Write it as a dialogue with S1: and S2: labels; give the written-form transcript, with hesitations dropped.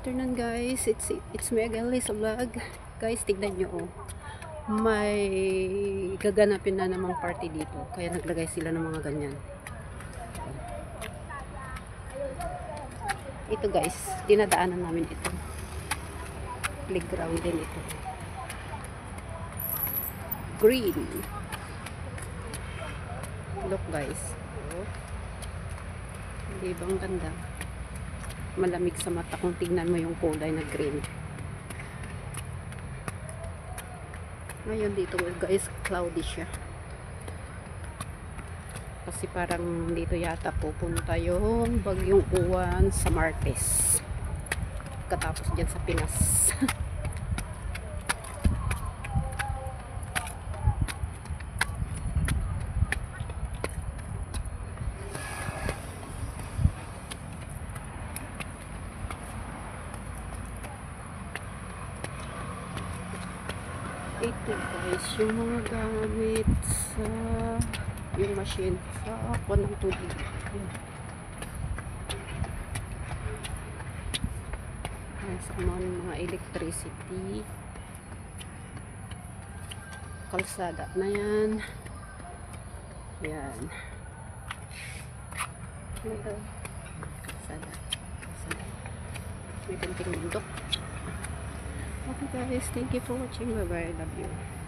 S1: afternoon guys, it's Megali sa vlog. Guys, tignan nyo oh. May gaganapin na namang party dito. Kaya naglagay sila ng mga ganyan. Ito guys, dinadaanan namin ito. Playground din ito. Green. Look guys. Oh. Di ba ang ganda? Malamig sa mata kung tignan mo yung kulay na green. Ngayon dito guys, cloudy siya. Kasi parang dito yata pupunta yung bagyong uwan sa Martes. Katapos dyan sa Pinas. Ito guys, yung mga gamit sa yung machine sa aqua ng tubig. Sa mga electricity, kalsada na yan. Yan. Ito. Kalsada. May kunting bundok. Okay guys, thank you for watching. Bye bye, love you.